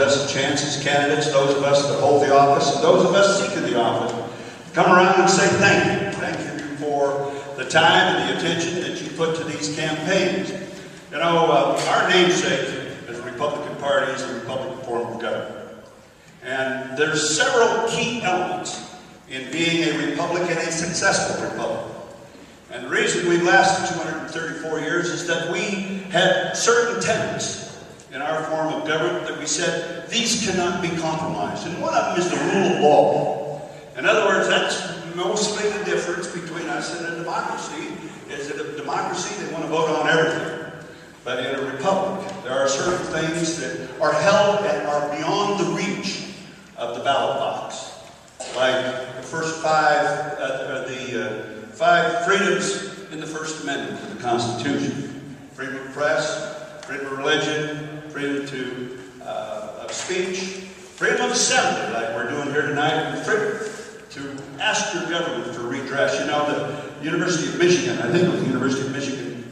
us a chance as candidates, those of us that hold the office, and those of us seeking the office, to come around and say thank you. Thank you for the time and the attention that you put to these campaigns. You know, our namesake as a Republican Party is the Republican form of government. And there's several key elements in being a republic and a successful republic. And the reason we've lasted 234 years is that we had certain tenets in our form of government that we said, these cannot be compromised. And one of them is the rule of law. In other words, that's mostly the difference between us and a democracy, is that a democracy, they want to vote on everything. But in a republic, there are certain things that are held and are beyond the reach of the ballot box. Like the first five freedoms in the First Amendment of the Constitution. Freedom of press, freedom of religion, freedom of speech, freedom of assembly, like we're doing here tonight, and freedom to ask your government for redress. You know, the University of Michigan, I think it was the University of Michigan,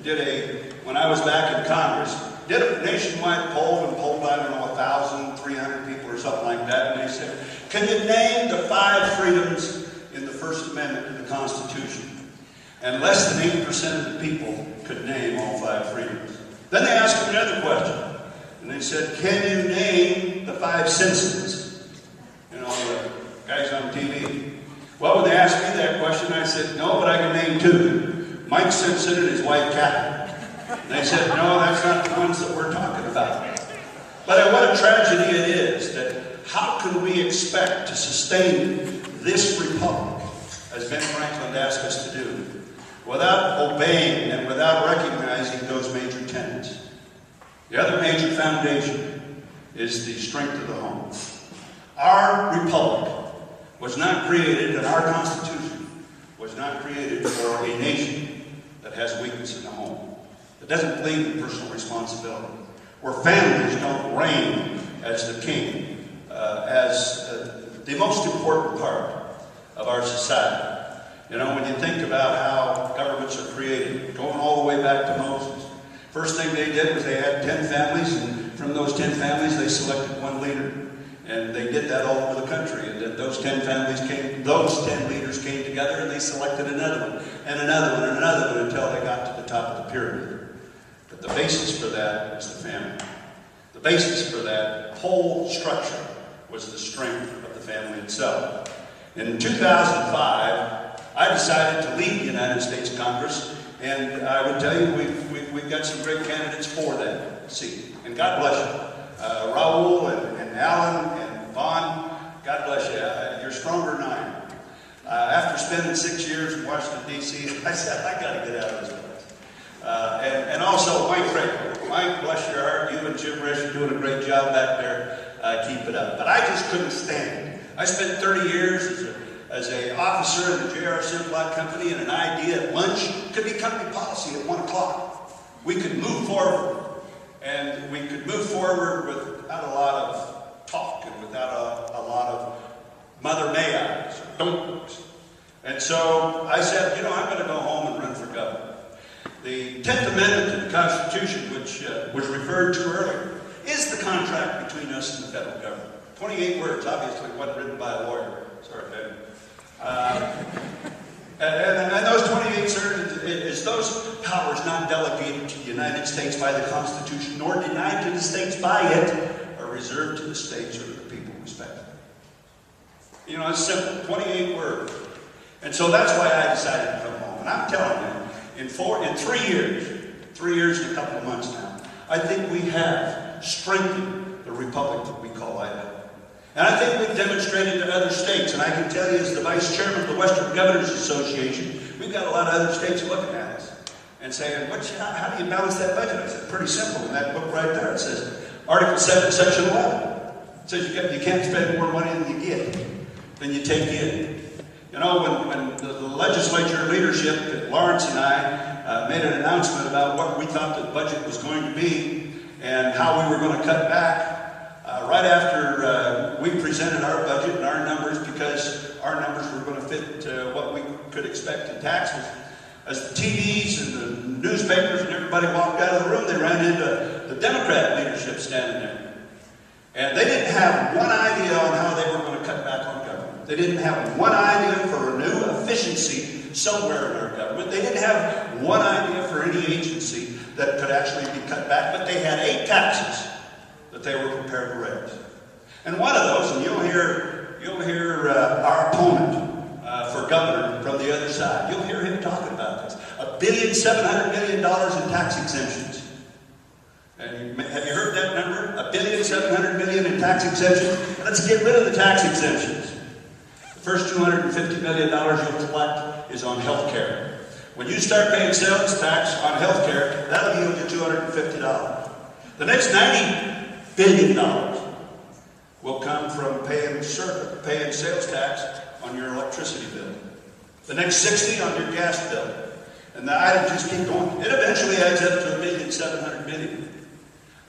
when I was back in Congress, did a nationwide poll and polled, I don't know, 1,300 people or something like that, and they said, can you name the 5 freedoms in the First Amendment of the Constitution? And less than 8% of the people could name all 5 freedoms. Then they asked them another question. And they said, can you name the 5 Simpsons? You know, the guys on TV. Well, when they asked me that question, I said, no, but I can name 2. Mike Simpson and his wife, Kathy. And they said, no, that's not the ones that we're talking about. But what a tragedy it is that how can we expect to sustain this republic, as Ben Franklin asked us to do, without obeying and without recognizing those major tenets? The other major foundation is the strength of the home. Our republic was not created, and our Constitution was not created for a nation that has weakness in the home, that doesn't believe in personal responsibility, where families don't reign as the king, as the most important part of our society. You know, when you think about how governments are created, going all the way back to Moses, first thing they did was they had 10 families, and from those 10 families they selected one leader. And they did that all over the country. And then those 10 leaders came together and they selected another one, and another one, and another one, until they got to the top of the pyramid. But the basis for that is the family. The basis for that whole structure was the strength of the family itself. In 2005, I decided to lead the United States Congress, and I would tell you we've got some great candidates for that seat. And God bless you. Raul and Alan and Vaughn, God bless you. You're stronger than I am. After spending 6 years in Washington, D.C., I said, I got to get out of this place. And also, Mike Craig. Mike, bless your heart. You and Jim Risch are doing a great job back there. Keep it up. But I just couldn't stand it. I spent 30 years as an officer in the J.R. Simplot Company, and an idea at lunch could be company policy at 1 o'clock. We could move forward, and we could move forward without a lot of talk and without a lot of mother may I's or don'ts. And so I said, you know, I'm going to go home and run for governor. The 10th Amendment to the Constitution, which was referred to earlier, is the contract between us and the federal government. 28 words, obviously wasn't written by a lawyer. Sorry, Ben. And those 28 certain is those powers not delegated to the United States by the Constitution, nor denied to the states by it, are reserved to the states or to the people respectively. You know, it's simple, 28 words. And so that's why I decided to come home. And I'm telling you, in 3 years and a couple of months now, I think we have strengthened the republic that we call Idaho. And I think we've demonstrated to other states, and I can tell you as the vice chairman of the Western Governors Association, we've got a lot of other states looking at us and saying, how do you balance that budget? I said, pretty simple. In that book right there, it says, Article 7, Section 11. It says you can't spend more money than you get, than you take in. You know, when the legislature leadership, Lawrence and I, made an announcement about what we thought the budget was going to be and how we were going to cut back, right after we presented our budget and our numbers, because our numbers were going to fit what we could expect in taxes, as the TVs and the newspapers and everybody walked out of the room, they ran into the Democrat leadership standing there. And they didn't have one idea on how they were going to cut back on government. They didn't have one idea for a new efficiency somewhere in our government. They didn't have one idea for any agency that could actually be cut back, but they had 8 taxes that they were prepared to raise. And one of those, and you'll hear our opponent for governor from the other side. You'll hear him talking about this. $1.7 billion in tax exemptions. And have you heard that number? $1.7 billion in tax exemptions. Let's get rid of the tax exemptions. The first $250 million you'll collect is on health care. When you start paying sales tax on health care, that'll yield you $250. The next $90 billion will come from paying sales tax on your electricity bill. The next 60 on your gas bill. And the items just keep going. It eventually adds up to $1.7 billion.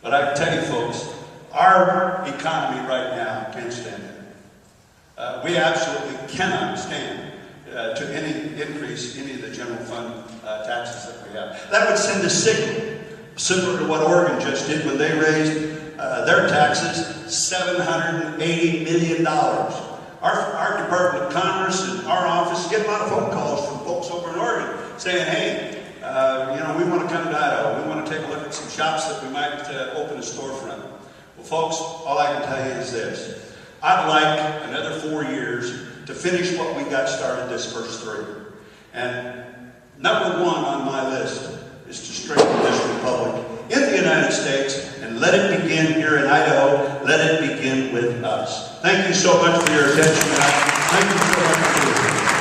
But I can tell you folks, our economy right now can't stand it. We absolutely cannot stand to any increase any of the general fund taxes that we have. That would send a signal, similar to what Oregon just did when they raised their taxes, $780 million. Our Department of Commerce and our office get a lot of phone calls from folks over in Oregon saying, hey, we want to come to Idaho. We want to take a look at some shops that we might open a storefront. Well, folks, all I can tell you is this. I'd like another 4 years to finish what we got started this first 3. And number 1 on my list is to strengthen this republic in the United States, and let it begin here in Idaho. Let it begin with us. Thank you so much for your attention tonight. Thank you so much for being here.